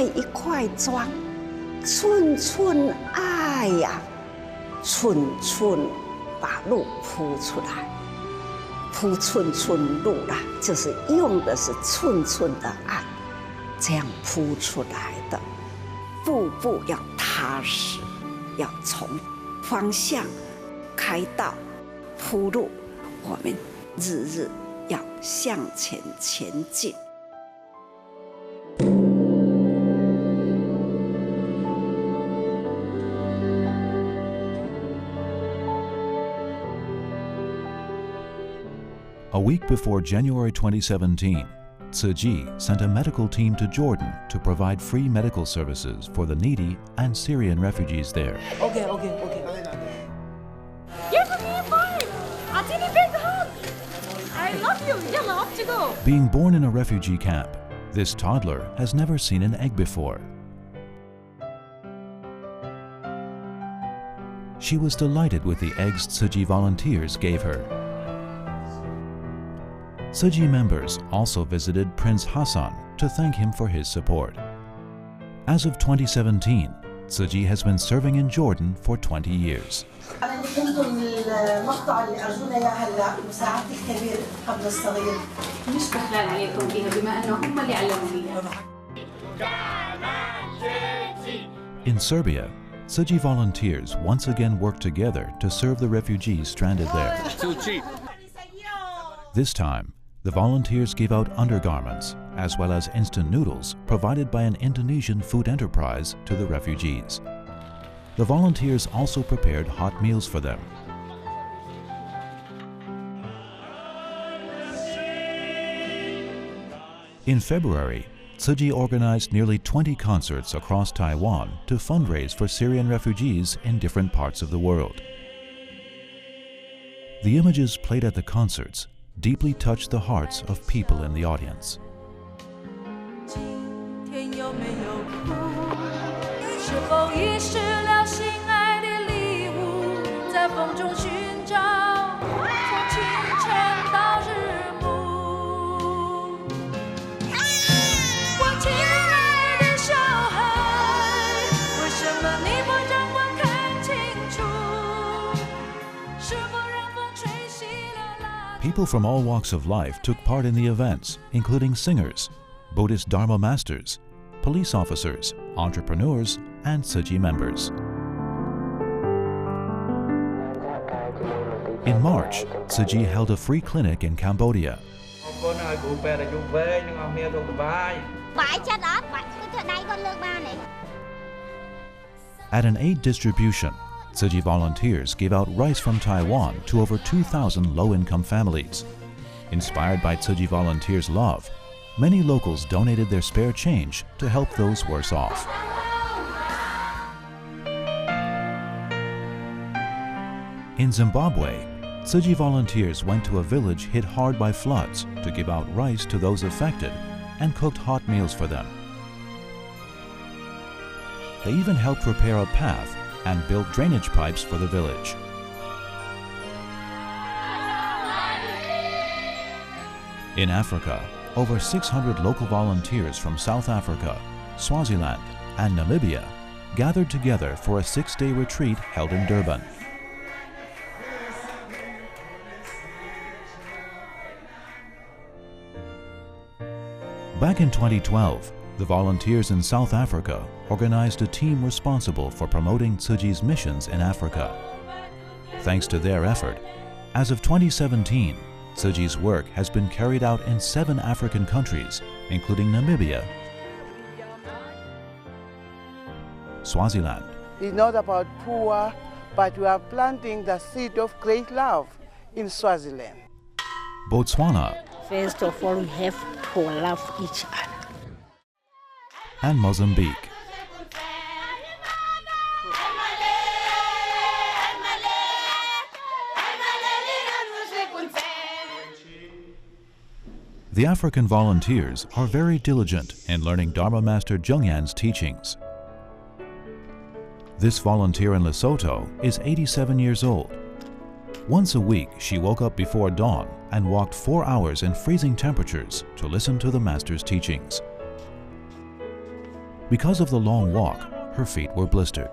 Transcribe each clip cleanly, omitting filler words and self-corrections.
一块砖，寸寸爱呀，寸寸把路铺出来，铺寸寸路啦，就是用的是寸寸的爱，这样铺出来的，步步要踏实，要从方向开道铺路，我们日日要向前前进。A week before January 2017, Tzu Chi sent a medical team to Jordan to provide free medical services for the needy and Syrian refugees there. Okay. Yes, I'm fine. I didn't big hug. I love you. Yalla, off to go. Being born in a refugee camp, this toddler has never seen an egg before. She was delighted with the eggs Tzu Chi volunteers gave her. Tzu Chi members also visited Prince Hassan to thank him for his support. As of 2017, Tzu Chi has been serving in Jordan for 20 years. In Serbia, Tzu Chi volunteers once again work together to serve the refugees stranded there. Tzu Chi. This time, the volunteers gave out undergarments as well as instant noodles provided by an Indonesian food enterprise to the refugees. The volunteers also prepared hot meals for them. In February, Tzu Chi organized nearly 20 concerts across Taiwan to fundraise for Syrian refugees in different parts of the world. The images played at the concerts deeply touched the hearts of people in the audience. People from all walks of life took part in the events, including singers, Buddhist Dharma masters, police officers, entrepreneurs, and Tzu Chi members. In March, Tzu Chi held a free clinic in Cambodia. At an aid distribution, Tzu Chi volunteers gave out rice from Taiwan to over 2,000 low-income families. Inspired by Tzu Chi volunteers' love, many locals donated their spare change to help those worse off. In Zimbabwe, Tzu Chi volunteers went to a village hit hard by floods to give out rice to those affected and cooked hot meals for them. They even helped prepare a path and built drainage pipes for the village. In Africa, over 600 local volunteers from South Africa, Swaziland, and Namibia gathered together for a 6-day retreat held in Durban. Back in 2012, the volunteers in South Africa organized a team responsible for promoting Tzu Chi's missions in Africa. Thanks to their effort, as of 2017, Tzu Chi's work has been carried out in 7 African countries, including Namibia, Swaziland. It's not about poor, but we are planting the seed of great love in Swaziland. Botswana, First of all, we have to love each other. and Mozambique. The African volunteers are very diligent in learning Dharma Master Jungyan's teachings. This volunteer in Lesotho is 87 years old. Once a week, she woke up before dawn and walked 4 hours in freezing temperatures to listen to the Master's teachings. Because of the long walk, her feet were blistered.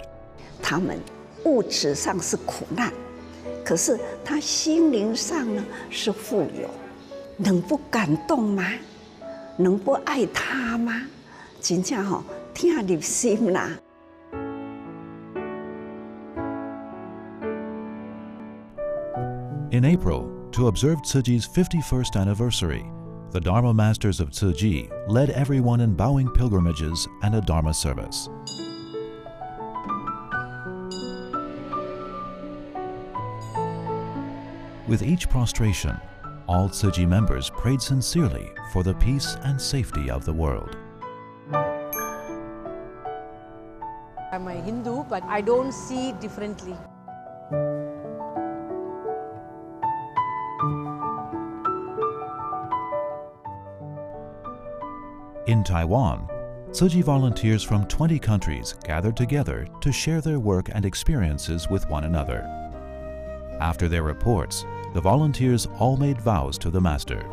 他们物质上是苦难，可是他心灵上呢是富有，能不感动吗？能不爱他吗？真正吼，听入心啦。In April, to observe Tzu Chi's 51st anniversary, the Dharma masters of Tzu Chi led everyone in bowing pilgrimages and a Dharma service. With each prostration, all Tzu Chi members prayed sincerely for the peace and safety of the world. I'm a Hindu, but I don't see it differently. In Taiwan, Tzu Chi volunteers from 20 countries gathered together to share their work and experiences with one another. After their reports, the volunteers all made vows to the Master.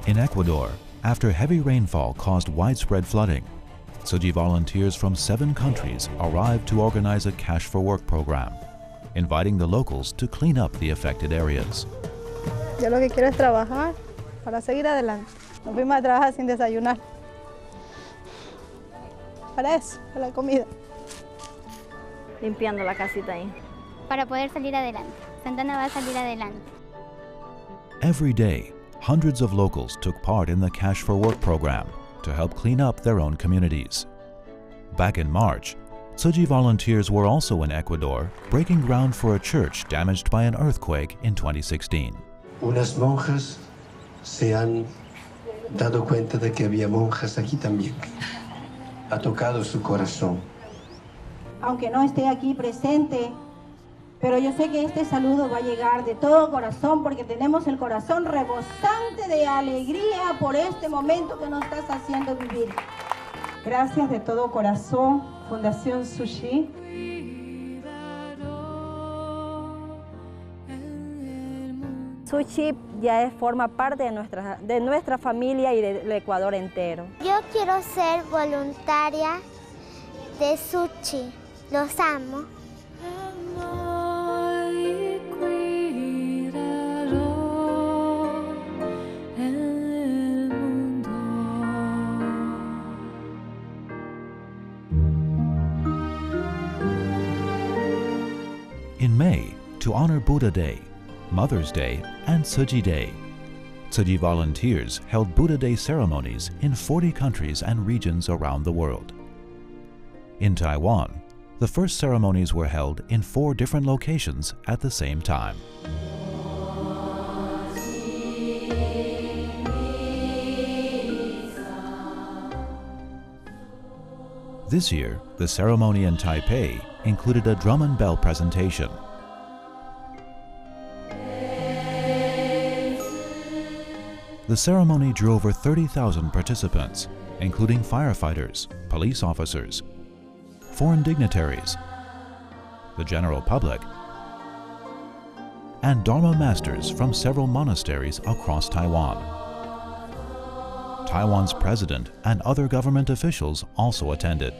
In Ecuador, after heavy rainfall caused widespread flooding, Tzu Chi volunteers from 7 countries arrived to organize a Cash for Work program, inviting the locals to clean up the affected areas. Yo lo que quiero es trabajar para seguir adelante. No fuimos a trabajar sin desayunar. Para eso, para la comida. Limpiando la casita ahí. Para poder salir adelante. Santana va a salir adelante. Every day, hundreds of locals took part in the Cash for Work program to help clean up their own communities. Back in March, Tzu Chi volunteers were also in Ecuador, breaking ground for a church damaged by an earthquake in 2016. Unas monjas se han dado cuenta de que había monjas aquí también. Ha tocado su corazón. Aunque no esté aquí presente, pero yo sé que este saludo va a llegar de todo corazón porque tenemos el corazón rebosante de alegría por este momento que nos estás haciendo vivir. Gracias de todo corazón, Fundación Tzu Chi. Tzu Chi ya forma parte de nuestra familia y del Ecuador entero. Yo quiero ser voluntaria de Tzu Chi. Los amo. In May, to honor Buddha Day, Mother's Day, and Tzu Chi Day, Tzu Chi volunteers held Buddha Day ceremonies in 40 countries and regions around the world. In Taiwan, the first ceremonies were held in 4 different locations at the same time. This year, the ceremony in Taipei included a drum and bell presentation. The ceremony drew over 30,000 participants, including firefighters, police officers, foreign dignitaries, the general public, and Dharma masters from several monasteries across Taiwan. Taiwan's president and other government officials also attended.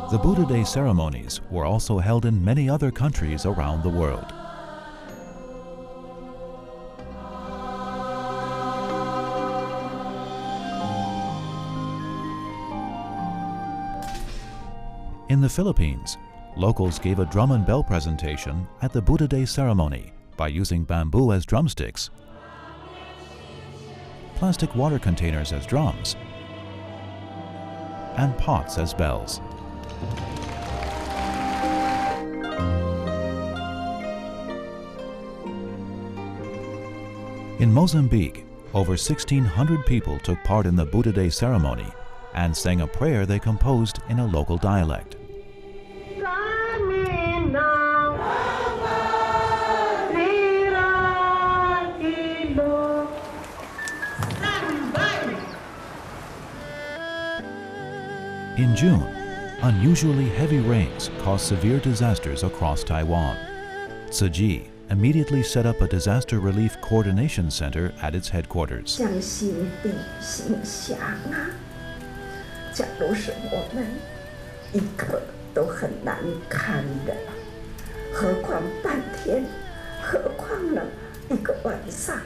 The Buddha Day ceremonies were also held in many other countries around the world. In the Philippines, locals gave a drum and bell presentation at the Buddha Day ceremony by using bamboo as drumsticks, plastic water containers as drums, and pots as bells. In Mozambique, over 1,600 people took part in the Buddha Day ceremony and sang a prayer they composed in a local dialect. In June, unusually heavy rains caused severe disasters across Taiwan. Tzu Chi immediately set up a disaster relief coordination center at its headquarters. 将心比心想啊，假如是我们一个都很难堪的，何况半天，何况呢一个晚上。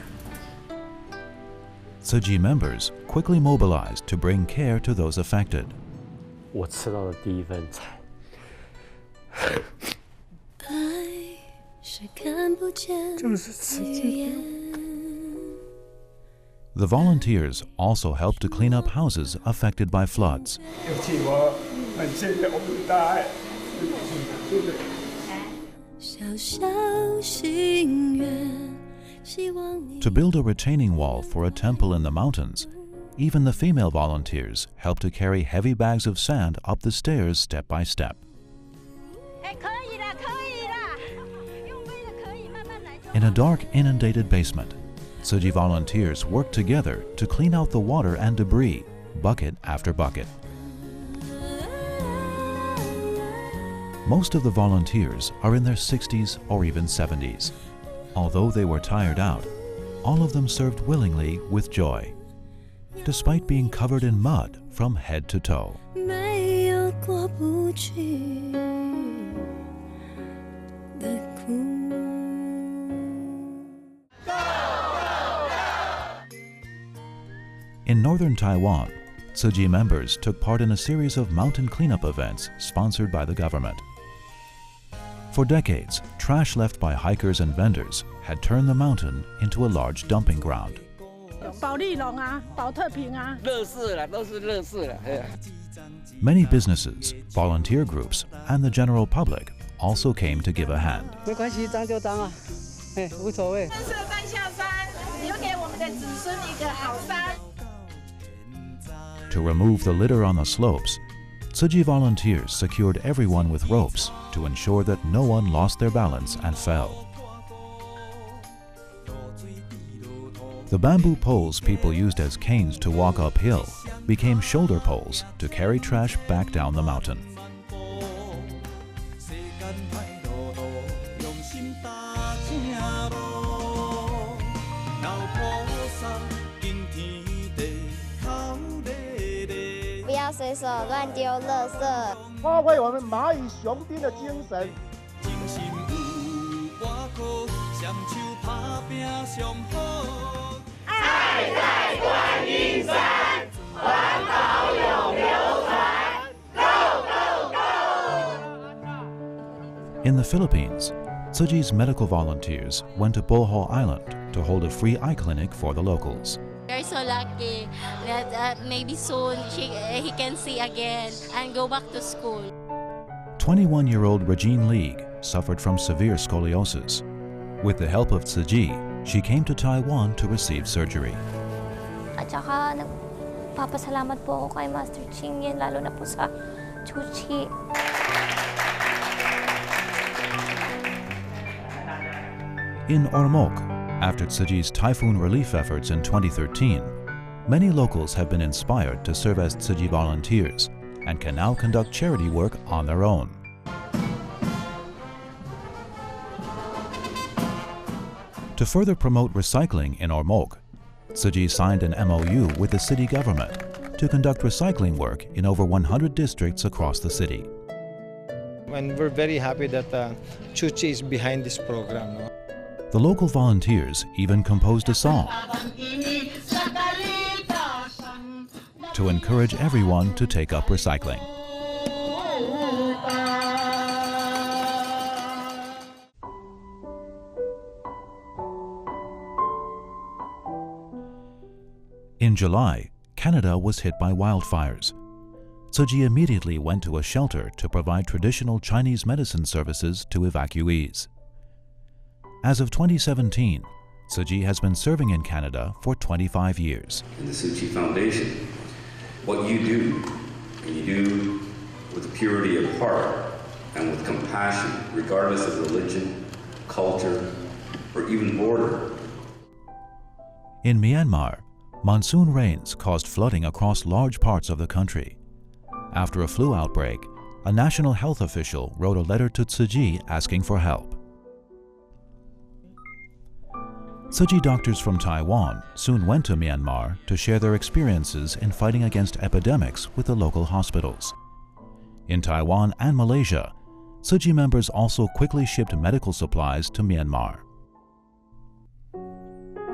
Tzu Chi members quickly mobilized to bring care to those affected. 我吃到的第一份菜。就是慈济。 The volunteers also helped to clean up houses affected by floods. 尤其我很谢谢我们大爱。To build a retaining wall for a temple in the mountains, even the female volunteers helped to carry heavy bags of sand up the stairs step by step. In a dark, inundated basement, Tzu Chi volunteers worked together to clean out the water and debris, bucket after bucket. Most of the volunteers are in their 60s or even 70s. Although they were tired out, all of them served willingly with joy, despite being covered in mud from head to toe. In northern Taiwan, Tzu Chi members took part in a series of mountain cleanup events sponsored by the government. For decades, trash left by hikers and vendors had turned the mountain into a large dumping ground. Many businesses, volunteer groups, and the general public also came to give a hand. To remove the litter on the slopes, Tzu Chi volunteers secured everyone with ropes to ensure that no one lost their balance and fell. The bamboo poles people used as canes to walk uphill became shoulder poles to carry trash back down the mountain. In the Philippines, Tzu Chi's medical volunteers went to Bohol Island to hold a free eye clinic for the locals. We're so lucky that maybe soon he can see again and go back to school. 21-year-old Regine League suffered from severe scoliosis. With the help of Tzu Chi, she came to Taiwan to receive surgery. At saka nagpapasalamat po ako kay Master Ching yan, lalo na po sa Tzu Chi. In Ormoc, after Tzu Chi's typhoon relief efforts in 2013, many locals have been inspired to serve as Tzu Chi volunteers and can now conduct charity work on their own. To further promote recycling in Ormoc, Tzu Chi signed an MOU with the city government to conduct recycling work in over 100 districts across the city. And we're very happy that Tzu Chi is behind this program. No? The local volunteers even composed a song to encourage everyone to take up recycling. In July, Canada was hit by wildfires. Tzu Chi immediately went to a shelter to provide traditional Chinese medicine services to evacuees. As of 2017, Tzu Chi has been serving in Canada for 25 years. In the Tzu Chi Foundation, what you do, and you do with purity of heart and with compassion, regardless of religion, culture, or even border. In Myanmar, monsoon rains caused flooding across large parts of the country. After a flu outbreak, a national health official wrote a letter to Tzu Chi asking for help. Tzu Chi doctors from Taiwan soon went to Myanmar to share their experiences in fighting against epidemics with the local hospitals. In Taiwan and Malaysia, Tzu Chi members also quickly shipped medical supplies to Myanmar.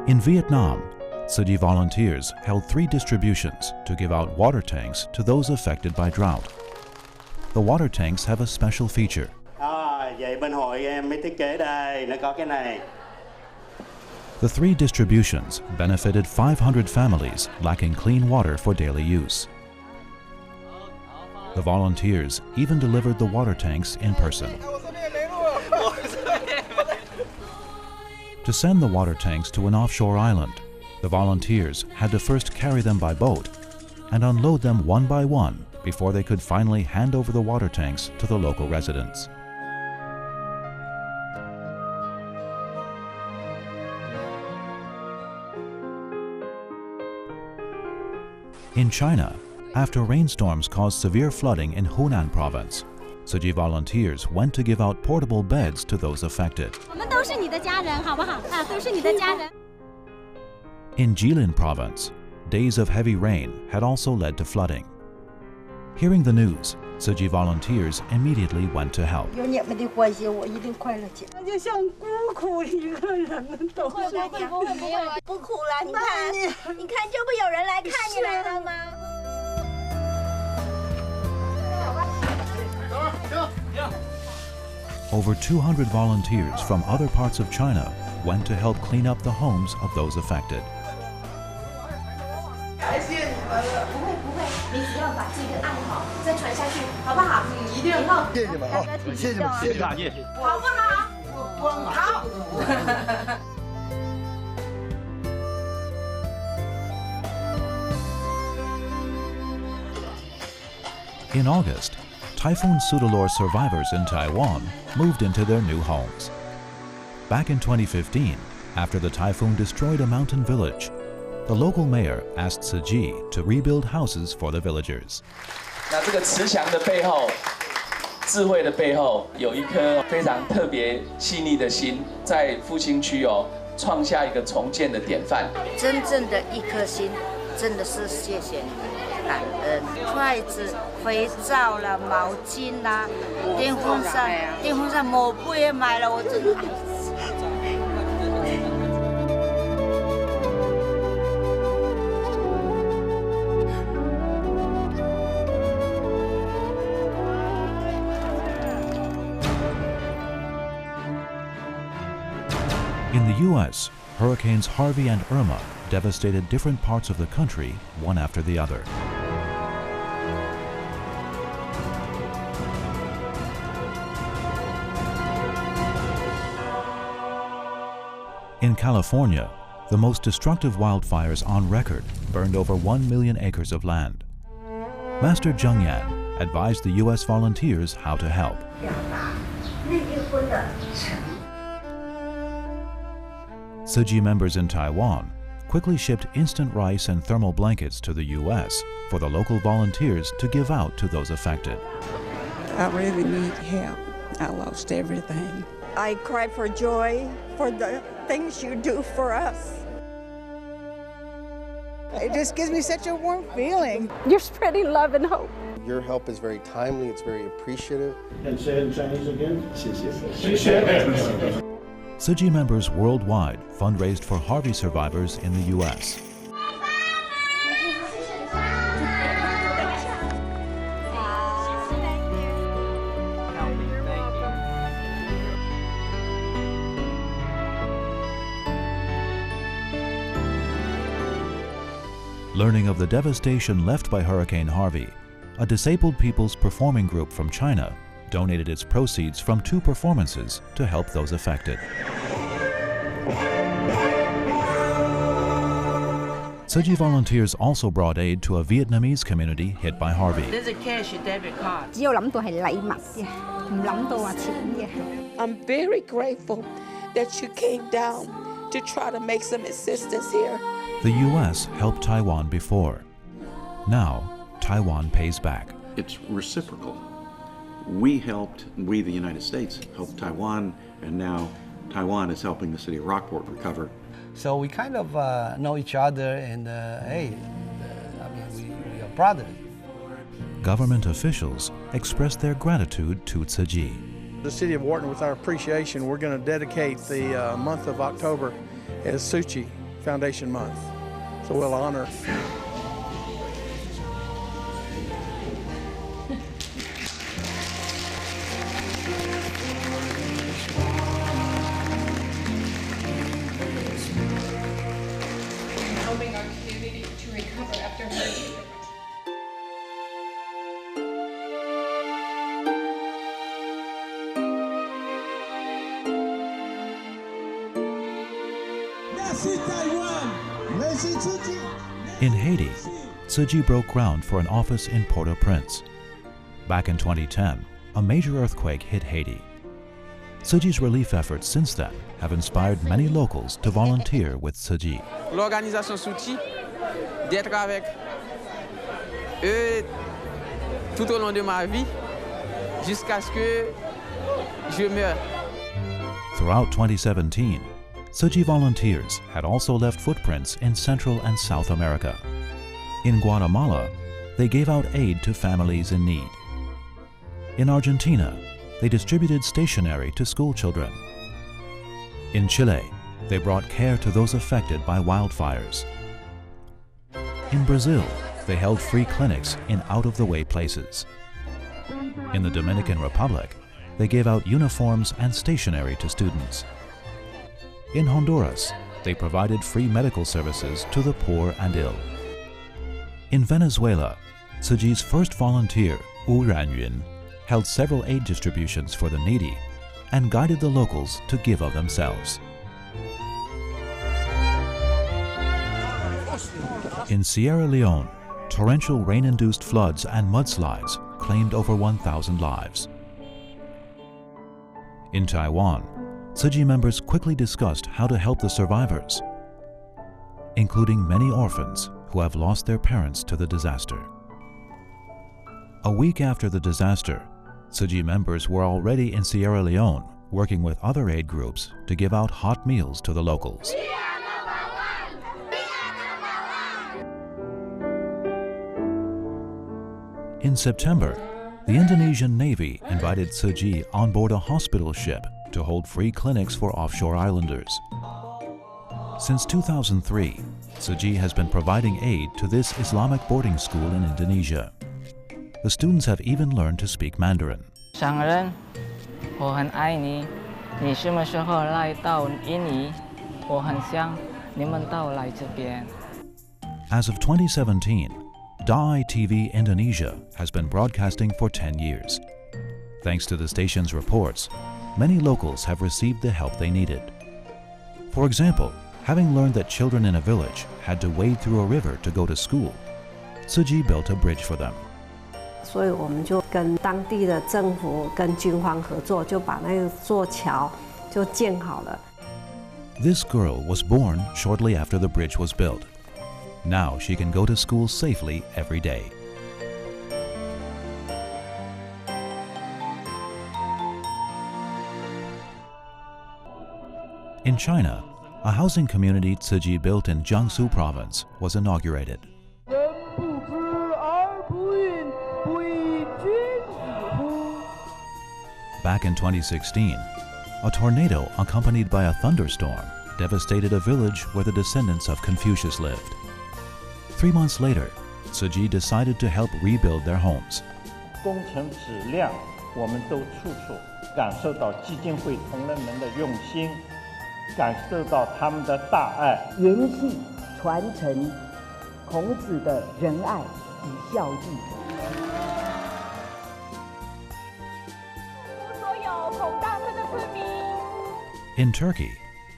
In Vietnam, Tzu Chi volunteers held 3 distributions to give out water tanks to those affected by drought. The water tanks have a special feature. The 3 distributions benefited 500 families lacking clean water for daily use. The volunteers even delivered the water tanks in person. To send the water tanks to an offshore island, the volunteers had to first carry them by boat and unload them one by one before they could finally hand over the water tanks to the local residents. In China, after rainstorms caused severe flooding in Hunan province, Tzu Chi volunteers went to give out portable beds to those affected. In Jilin province, days of heavy rain had also led to flooding. Hearing the news, Tzu Chi volunteers immediately went to help. Over 200 volunteers from other parts of China went to help clean up the homes of those affected. In August, Typhoon Sudalor survivors in Taiwan moved into their new homes. Back in 2015, after the typhoon destroyed a mountain village, the local mayor asked Tzu Chi to rebuild houses for the villagers. 那这个慈祥的背后，智慧的背后，有一颗非常特别细腻的心，在复兴区创下一个重建的典范。真正的一颗心，真的是谢谢你，感恩。筷子、肥皂啦、毛巾啦，电风扇抹布也买了，我真的。In the U.S., Hurricanes Harvey and Irma devastated different parts of the country, one after the other. In California, the most destructive wildfires on record burned over 1 million acres of land. Master Zheng Yan advised the U.S. volunteers how to help. Tzu Chi members in Taiwan quickly shipped instant rice and thermal blankets to the U.S. for the local volunteers to give out to those affected. I really need help. I lost everything. I cry for joy for the things you do for us. It just gives me such a warm feeling. You're spreading love and hope. Your help is very timely, it's very appreciative. And say it in Chinese again? 谢谢. Tzu Chi members worldwide fundraised for Harvey survivors in the U.S. Learning of the devastation left by Hurricane Harvey, a disabled people's performing group from China donated its proceeds from 2 performances to help those affected. Tzu Chi volunteers also brought aid to a Vietnamese community hit by Harvey. There's a cash debit card. 只有諗到係禮物嘅，唔諗到話錢嘅。I'm very grateful that you came down to try to make some assistance here. The U.S. helped Taiwan before. Now, Taiwan pays back. It's reciprocal. We, the United States, helped Taiwan, and now Taiwan is helping the city of Rockport recover. So we kind of know each other, and hey, we are brothers. Government officials expressed their gratitude to Tzu Chi. The city of Wharton, with our appreciation, we're going to dedicate the month of October as Tzu Chi Foundation Month. So we'll honor. Helping our community to recover after hurricane. In Haiti, Tzu Chi broke ground for an office in Port-au-Prince. Back in 2010, a major earthquake hit Haiti. Tzu Chi's relief efforts since then have inspired many locals to volunteer with Tzu Chi. L'organisation Tzu Chi, d'être avec eux tout au long de ma vie, jusqu'à ce que je meure. Throughout 2017, Tzu Chi volunteers had also left footprints in Central and South America. In Guatemala, they gave out aid to families in need. In Argentina, they distributed stationery to school children. In Chile, they brought care to those affected by wildfires. In Brazil, they held free clinics in out-of-the-way places. In the Dominican Republic, they gave out uniforms and stationery to students. In Honduras, they provided free medical services to the poor and ill. In Venezuela, Tzu Chi's first volunteer, Wu Ranyun, held several aid distributions for the needy and guided the locals to give of themselves. In Sierra Leone, torrential rain-induced floods and mudslides claimed over 1,000 lives. In Taiwan, Tzu Chi members quickly discussed how to help the survivors, including many orphans who have lost their parents to the disaster. A week after the disaster, Tzu Chi members were already in Sierra Leone working with other aid groups to give out hot meals to the locals. In September, the Indonesian Navy invited Tzu Chi on board a hospital ship to hold free clinics for offshore islanders. Since 2003, Tzu Chi has been providing aid to this Islamic boarding school in Indonesia. The students have even learned to speak Mandarin. 商人，我很爱你。你什么时候来到印尼？我很想你们都来这边。 As of 2017, Daai TV Indonesia has been broadcasting for 10 years. Thanks to the station's reports, many locals have received the help they needed. For example, having learned that children in a village had to wade through a river to go to school, Tzu Chi built a bridge for them. 所以我们就跟当地的政府跟军方合作，就把那座桥就建好了。 This girl was born shortly after the bridge was built. Now she can go to school safely every day. In China, a housing community Tzu Chi built in Jiangsu province was inaugurated. Back in 2016, a tornado accompanied by a thunderstorm devastated a village where the descendants of Confucius lived. 3 months later, Tzu Chi decided to help rebuild their homes. 工程质量，我们都处处感受到基金会同仁们的用心，感受到他们的大爱，延续传承孔子的仁爱与孝义。 In Turkey,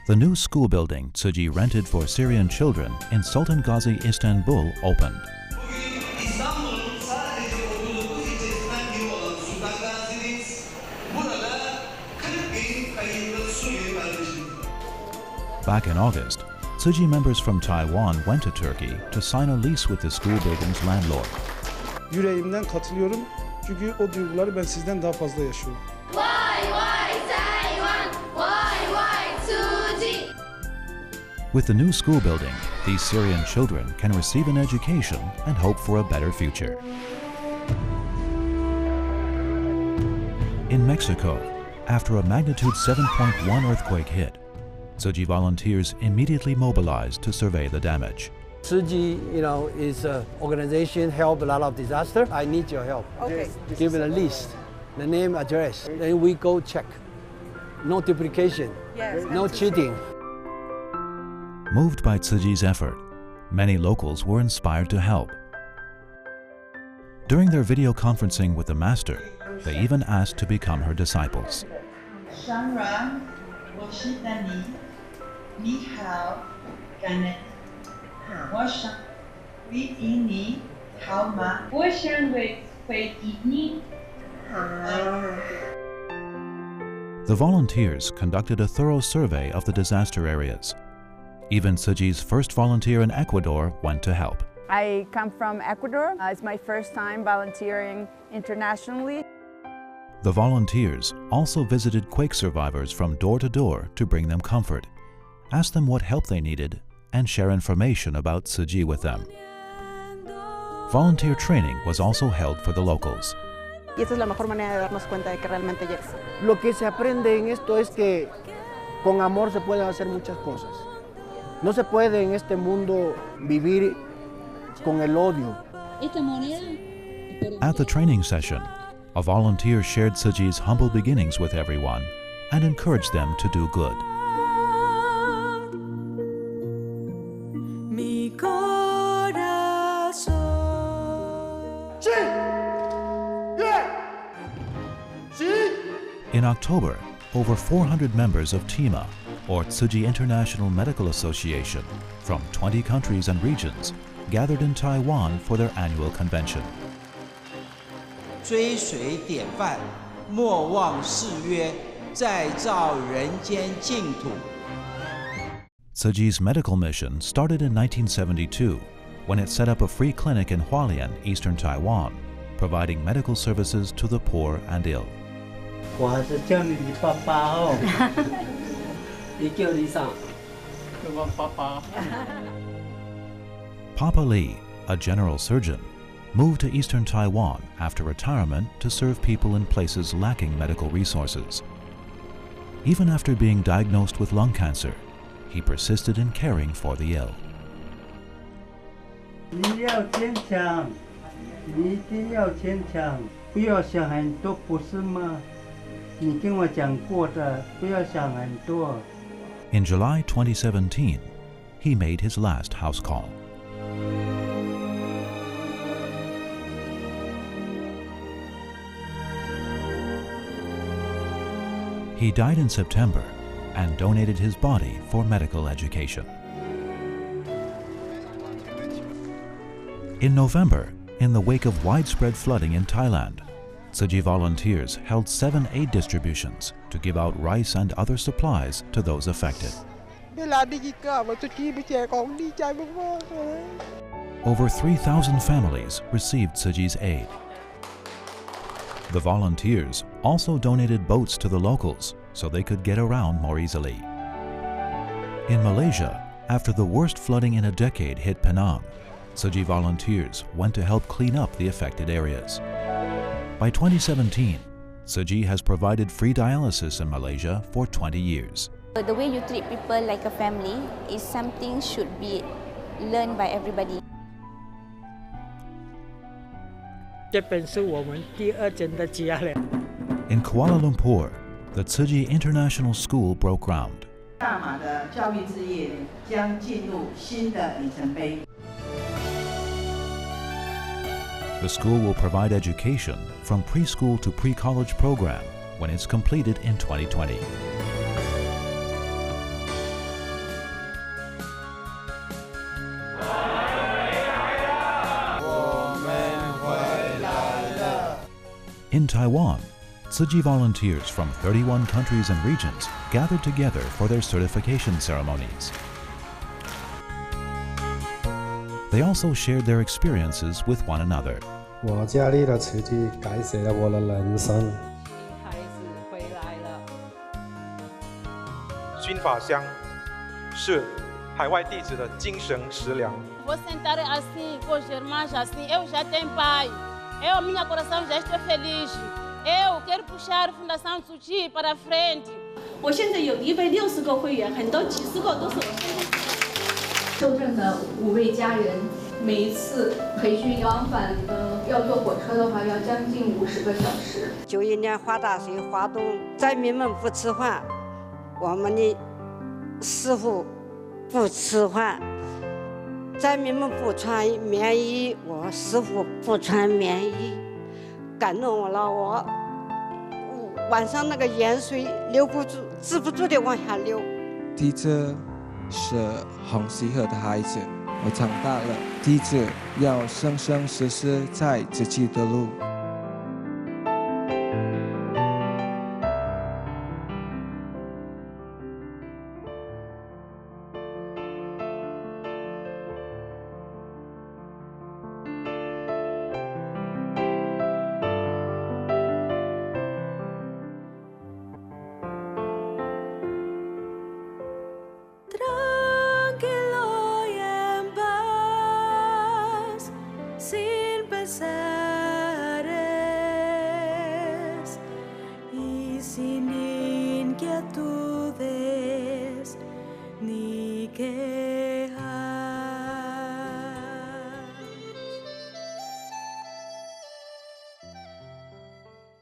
The new school building Tzu Chi rented for Syrian children in Sultan Gazi, Istanbul opened. Back in August, Tzu Chi members from Taiwan went to Turkey to sign a lease with the school building's landlord. Yüreğimden katılıyorum çünkü o duyguları ben sizden daha fazla yaşıyorum. With the new school building, these Syrian children can receive an education and hope for a better future. In Mexico, after a magnitude 7.1 earthquake hit, Tzu Chi volunteers immediately mobilized to survey the damage. Tzu Chi, is an organization help a lot of disaster. I need your help. Okay. Give it a list, the name, address. Then we go check. No duplication. Yes, no cheating. Moved by Tzu Chi's effort, many locals were inspired to help. During their video conferencing with the master, they even asked to become her disciples. The volunteers conducted a thorough survey of the disaster areas. Even Tzu Chi's first volunteer in Ecuador went to help. I come from Ecuador. It's my first time volunteering internationally. The volunteers also visited quake survivors from door to door to bring them comfort, ask them what help they needed, and share information about Tzu Chi with them. Volunteer training was also held for the locals. Y esa es la mejor manera de darnos cuenta de que realmente llegas. Lo que se aprende en esto es que con amor se pueden hacer muchas cosas. No se puede en este mundo vivir con el odio. At the training session, a volunteer shared Tzu Chi's humble beginnings with everyone and encouraged them to do good. In October, over 400 members of TIMA, or Tzu Chi International Medical Association, from 20 countries and regions, gathered in Taiwan for their annual convention. 追随典范，莫忘誓约，再造人间净土。 Tzu Chi's medical mission started in 1972 when it set up a free clinic in Hualien, eastern Taiwan, providing medical services to the poor and ill. 我还是叫你爸爸哦，你叫你啥？叫我爸爸。Papa Lee, a general surgeon, moved to eastern Taiwan after retirement to serve people in places lacking medical resources. Even after being diagnosed with lung cancer, he persisted in caring for the ill. 你要坚强，你一定要坚强，不要想很多，不是吗？你跟我讲过的，不要想很多。 In July 2017, he made his last house call. He died in September and donated his body for medical education. In November, in the wake of widespread flooding in Thailand, Tzu Chi volunteers held 7 aid distributions to give out rice and other supplies to those affected. Over 3,000 families received Tzu Chi's aid. The volunteers also donated boats to the locals so they could get around more easily. In Malaysia, after the worst flooding in a decade hit Penang, Tzu Chi volunteers went to help clean up the affected areas. By 2017, Tzu Chi has provided free dialysis in Malaysia for 20 years. The way you treat people like a family is something should be learned by everybody. In Kuala Lumpur, the Tzu Chi International School broke ground. 大马的教育事业将进入新的里程碑。 The school will provide education from preschool to pre-college program when it's completed in 2020. In Taiwan, Tzu Chi volunteers from 31 countries and regions gathered together for their certification ceremonies. They also shared their experiences with one another. 我家里的慈济改写了我的人生。孩子回来了。熏法香是海外弟子的精神食粮。 Vou sentar assim com os irmãos assim, eu já tenho pai, minha coração já estou feliz, eu quero puxar a Fundação Tzu Chi para frente. 我现在有160个会员，很多几十个都是我身边。受证的5位家人，每一次培训往返要坐火车的话，要将近50个小时。91年华大水华东，灾民们不吃饭，我们的师傅不吃饭。 灾民们不穿棉衣，我师傅不穿棉衣，感动我了。我晚上那个盐水留不住，止不住的往下流。弟子是红溪河的孩子，我长大了，弟子要生生世世在自己的路。 Sin inquietudes ni quejas.